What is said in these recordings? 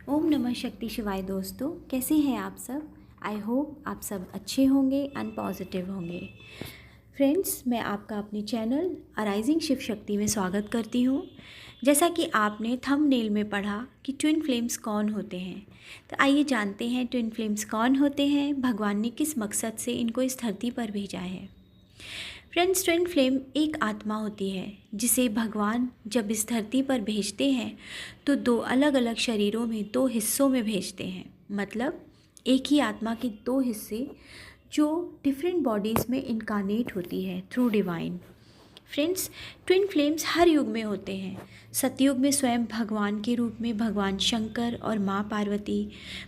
ओम नमः शक्ति शिवाय दोस्तों, कैसे हैं आप सब। आई होप आप सब अच्छे होंगे एंड पॉजिटिव होंगे। फ्रेंड्स, मैं आपका अपने चैनल अराइजिंग शिव शक्ति में स्वागत करती हूँ। जैसा कि आपने थंबनेल में पढ़ा कि ट्विन फ्लेम्स कौन होते हैं, तो आइए जानते हैं ट्विन फ्लेम्स कौन होते हैं, भगवान ने किस मकसद से इनको इस धरती पर भेजा है। फ्रेंड्स, ट्विन फ्लेम एक आत्मा होती है जिसे भगवान जब इस धरती पर भेजते हैं तो दो अलग अलग शरीरों में, दो हिस्सों में भेजते हैं। मतलब एक ही आत्मा के दो हिस्से जो डिफरेंट बॉडीज़ में इनकारनेट होती है through divine. Friends, twin flames हर युग में होते हैं। सतयुग में स्वयं भगवान के रूप में भगवान शंकर और माँ पार्वती,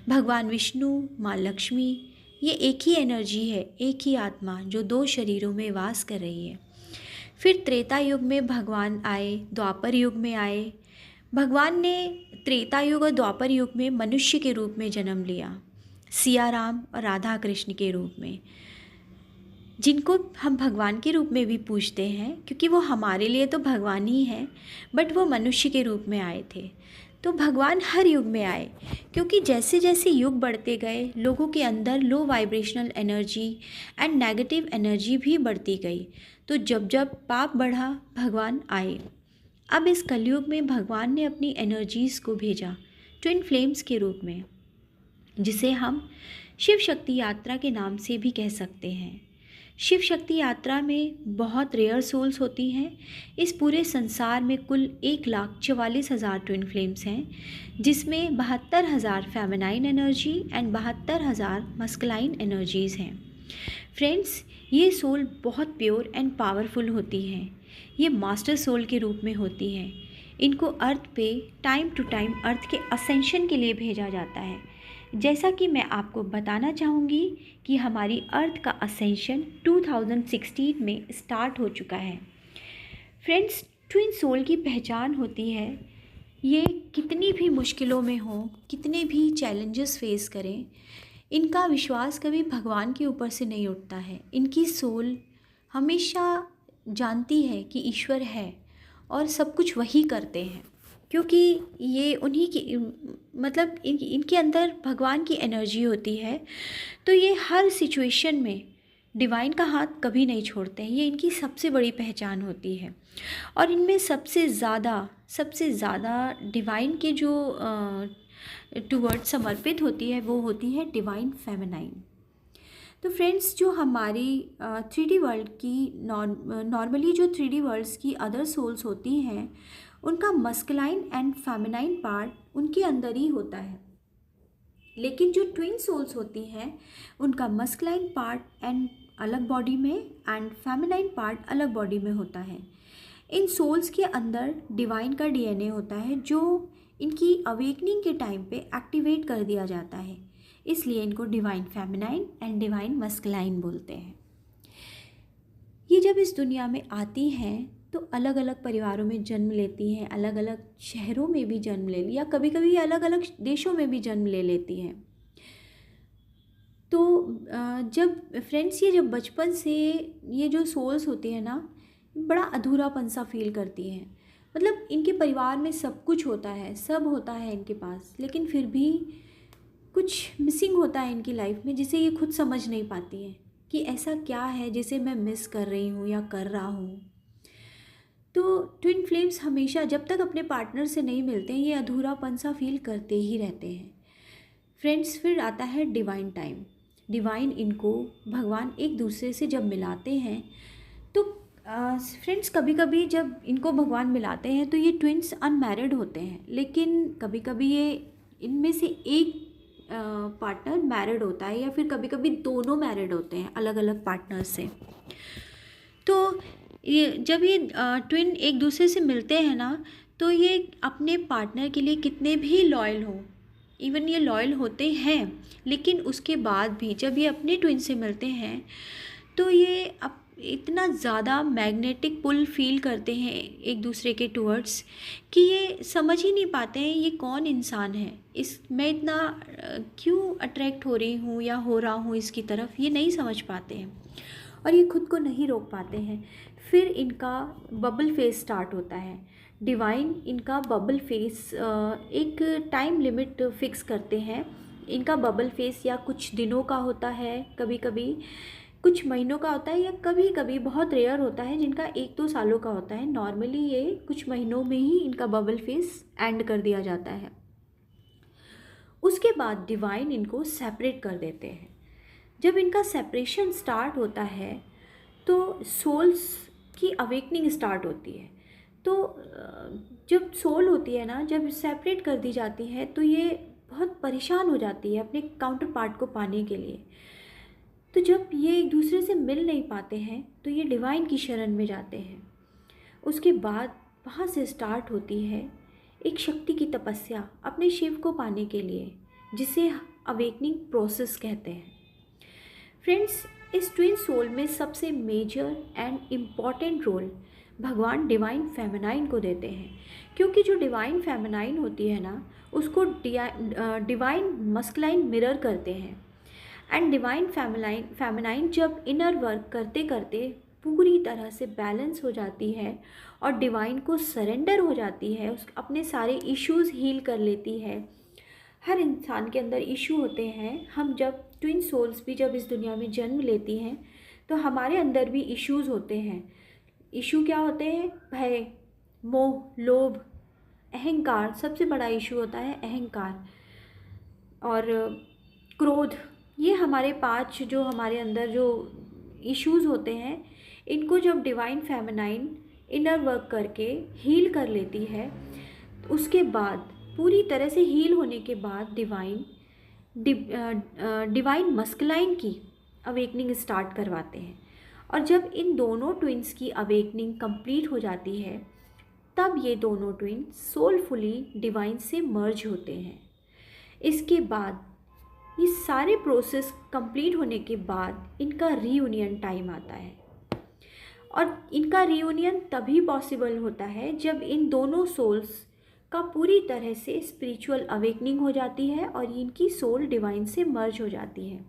भगवान विष्णु, माँ लक्ष्मी, ये एक ही एनर्जी है, एक ही आत्मा जो दो शरीरों में वास कर रही है। फिर त्रेता युग में भगवान आए, द्वापर युग में आए। भगवान ने त्रेता युग और द्वापर युग में मनुष्य के रूप में जन्म लिया, सिया राम और राधा कृष्ण के रूप में, जिनको हम भगवान के रूप में भी पूजते हैं क्योंकि वो हमारे लिए तो भगवान ही हैं, बट वो मनुष्य के रूप में आए थे। तो भगवान हर युग में आए क्योंकि जैसे जैसे युग बढ़ते गए लोगों के अंदर low vibrational energy and negative energy भी बढ़ती गई। तो जब जब पाप बढ़ा, भगवान आए। अब इस कलयुग में भगवान ने अपनी एनर्जीज़ को भेजा ट्विन फ्लेम्स के रूप में, जिसे हम शिव शक्ति यात्रा के नाम से भी कह सकते हैं। शिव शक्ति यात्रा में बहुत रेयर सोल्स होती हैं। इस पूरे संसार में कुल 1,44,000 ट्विन फ्लेम्स हैं, जिसमें 72,000 feminine energy and 72,000 masculine energies हैं। फ्रेंड्स, ये सोल बहुत प्योर एंड पावरफुल होती हैं। ये मास्टर सोल के रूप में होती हैं। इनको अर्थ पे टाइम टू टाइम अर्थ के असेंशन के लिए भेजा जाता है। जैसा कि मैं आपको बताना चाहूँगी कि हमारी अर्थ का असेंशन 2016 में स्टार्ट हो चुका है। फ्रेंड्स, ट्विन सोल की पहचान होती है, ये कितनी भी मुश्किलों में हो, कितने भी चैलेंजेस फेस करें, इनका विश्वास कभी भगवान के ऊपर से नहीं उठता है। इनकी सोल हमेशा जानती है कि ईश्वर है और सब कुछ वही करते हैं, क्योंकि ये उन्हीं की मतलब इनके अंदर भगवान की एनर्जी होती है। तो ये हर सिचुएशन में डिवाइन का हाथ कभी नहीं छोड़ते हैं। ये इनकी सबसे बड़ी पहचान होती है। और इनमें सबसे ज़्यादा डिवाइन के जो टूवर्ड समर्पित होती है वो होती है डिवाइन फेमिनाइन। तो फ्रेंड्स, जो हमारी 3D वर्ल्ड की नॉर्मली जो 3D वर्ल्ड्स की अदर सोल्स होती हैं, उनका मस्कुलाइन एंड फेमिनाइन पार्ट उनके अंदर ही होता है। लेकिन जो ट्विन सोल्स होती हैं, उनका मस्कुलाइन पार्ट एंड अलग बॉडी में एंड फेमिनाइन पार्ट अलग बॉडी में होता है। इन सोल्स के अंदर डिवाइन का DNA होता है जो इनकी अवेकनिंग के टाइम पे एक्टिवेट कर दिया जाता है। इसलिए इनको divine feminine and divine masculine बोलते हैं। ये जब इस दुनिया में आती हैं तो अलग अलग परिवारों में जन्म लेती हैं, अलग अलग शहरों में भी जन्म ले लिया, कभी कभी अलग अलग देशों में भी जन्म ले लेती हैं। तो जब फ्रेंड्स, ये जब बचपन से ये जो सोल्स होती है ना, बड़ा अधूरापन सा फील करती हैं। मतलब इनके परिवार में सब कुछ होता है, सब होता है इनके पास, लेकिन फिर भी कुछ मिसिंग होता है इनकी लाइफ में, जिसे ये खुद समझ नहीं पाती हैं कि ऐसा क्या है जिसे मैं मिस कर रही हूँ या कर रहा हूँ। तो ट्विन फ्लेम्स हमेशा जब तक अपने पार्टनर से नहीं मिलते हैं, ये अधूरापन सा फील करते ही रहते हैं। फ्रेंड्स, फिर आता है डिवाइन टाइम। डिवाइन इनको भगवान एक दूसरे से जब मिलाते हैं तो फ्रेंड्स, कभी कभी जब इनको भगवान मिलाते हैं तो ये ट्विन्स अनमैरिड होते हैं, लेकिन कभी कभी ये इनमें से एक पार्टनर मैरिड होता है, या फिर कभी कभी दोनों मैरिड होते हैं अलग अलग पार्टनर से। तो ये जब ये ट्विन एक दूसरे से मिलते हैं ना, तो ये अपने पार्टनर के लिए कितने भी लॉयल हो, इवन ये लॉयल होते हैं, लेकिन उसके बाद भी जब ये अपने ट्विन से मिलते हैं तो ये इतना ज़्यादा मैग्नेटिक पुल फील करते हैं एक दूसरे के टूवर्ड्स कि ये समझ ही नहीं पाते हैं ये कौन इंसान है, मैं इतना क्यों अट्रैक्ट हो रही हूँ या हो रहा हूँ इसकी तरफ, ये नहीं समझ पाते हैं और ये खुद को नहीं रोक पाते हैं। फिर इनका बबल फेज स्टार्ट होता है। डिवाइन इनका बबल फेस एक टाइम लिमिट फिक्स करते हैं। इनका बबल फेस या कुछ दिनों का होता है, कभी कभी कुछ महीनों का होता है, या कभी कभी बहुत रेयर होता है जिनका 1-2 सालों का होता है। नॉर्मली ये कुछ महीनों में ही इनका बबल फेस एंड कर दिया जाता है। उसके बाद डिवाइन इनको सेपरेट कर देते हैं। जब इनका सेपरेशन स्टार्ट होता है तो सोल्स की अवेकनिंग स्टार्ट होती है। तो जब सोल होती है ना, जब सेपरेट कर दी जाती है तो ये बहुत परेशान हो जाती है अपने काउंटर पार्ट को पाने के लिए। तो जब ये एक दूसरे से मिल नहीं पाते हैं तो ये डिवाइन की शरण में जाते हैं। उसके बाद वहाँ से स्टार्ट होती है एक शक्ति की तपस्या अपने शिव को पाने के लिए, जिसे अवेकनिंग प्रोसेस कहते हैं। फ्रेंड्स, इस ट्विन सोल में सबसे मेजर एंड इम्पॉर्टेंट रोल भगवान डिवाइन फेमिनाइन को देते हैं, क्योंकि जो डिवाइन फेमिनाइन होती है ना, उसको डिवाइन मस्कुलाइन मिरर करते हैं। एंड डिवाइन फेमिनाइन जब इनर वर्क करते करते पूरी तरह से बैलेंस हो जाती है और डिवाइन को सरेंडर हो जाती है, उस अपने सारे इश्यूज़ हील कर लेती है। हर इंसान के अंदर इशू होते हैं। हम जब ट्विन सोल्स भी जब इस दुनिया में जन्म लेती हैं तो हमारे अंदर भी इश्यूज़ होते हैं। इशू क्या होते हैं? भय, मोह, लोभ, अहंकार। सबसे बड़ा इशू होता है अहंकार और क्रोध। ये हमारे 5 जो हमारे अंदर जो इश्यूज़ होते हैं, इनको जब डिवाइन फेमिनाइन इनर वर्क करके हील कर लेती है, उसके बाद पूरी तरह से हील होने के बाद डिवाइन मस्कुलाइन की अवेकनिंग स्टार्ट करवाते हैं। और जब इन दोनों ट्विंस की अवेकनिंग कंप्लीट हो जाती है, तब ये दोनों ट्विन सोलफुली डिवाइन से मर्ज होते हैं। इसके बाद ये सारे प्रोसेस कंप्लीट होने के बाद इनका रीयूनियन टाइम आता है। और इनका रीयूनियन तभी पॉसिबल होता है जब इन दोनों सोल्स का पूरी तरह से स्पिरिचुअल अवेकनिंग हो जाती है और इनकी सोल डिवाइन से मर्ज हो जाती है।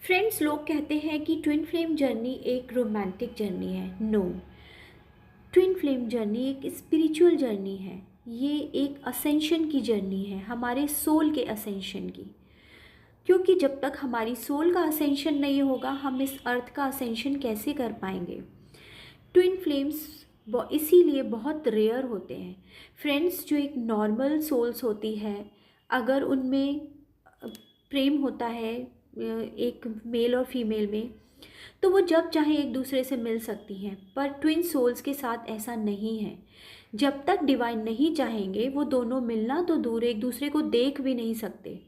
फ्रेंड्स, लोग कहते हैं कि ट्विन फ्लेम जर्नी एक रोमांटिक जर्नी है। नो, ट्विन फ्लेम जर्नी एक स्पिरिचुअल जर्नी है। ये एक असेंशन की जर्नी है, हमारे सोल के असेंशन की। क्योंकि जब तक हमारी सोल का असेंशन नहीं होगा, हम इस अर्थ का असेंशन कैसे कर पाएंगे। ट्विन फ्लेम्स इसीलिए बहुत रेयर होते हैं। फ्रेंड्स, जो एक नॉर्मल सोल्स होती है, अगर उनमें प्रेम होता है एक मेल और फीमेल में, तो वो जब चाहे एक दूसरे से मिल सकती हैं। पर ट्विन सोल्स के साथ ऐसा नहीं है। जब तक डिवाइन नहीं चाहेंगे, वो दोनों मिलना तो दूर, एक दूसरे को देख भी नहीं सकते।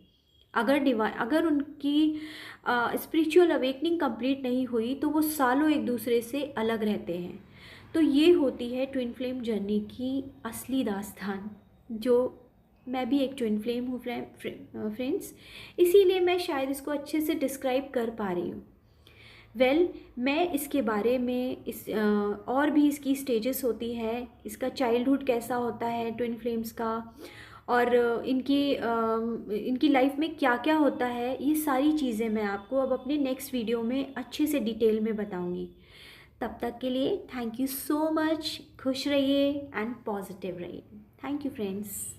अगर उनकी स्पिरिचुअल अवेकनिंग कंप्लीट नहीं हुई तो वो सालों एक दूसरे से अलग रहते हैं। तो ये होती है ट्विन फ्लेम जर्नी की असली दास्तान, जो मैं भी एक ट्विन फ्लेम हूँ फ्रेंड्स, इसीलिए मैं शायद इसको अच्छे से डिस्क्राइब कर पा रही हूँ। मैं इसके बारे में और भी इसकी स्टेजेस होती है, इसका चाइल्डहुड कैसा होता है ट्विन फ्लेम्स का, और इनकी लाइफ में क्या क्या होता है, ये सारी चीज़ें मैं आपको अब अपने नेक्स्ट वीडियो में अच्छे से डिटेल में बताऊंगी। तब तक के लिए थैंक यू सो मच। खुश रहिए एंड पॉजिटिव रहिए। Thank you friends.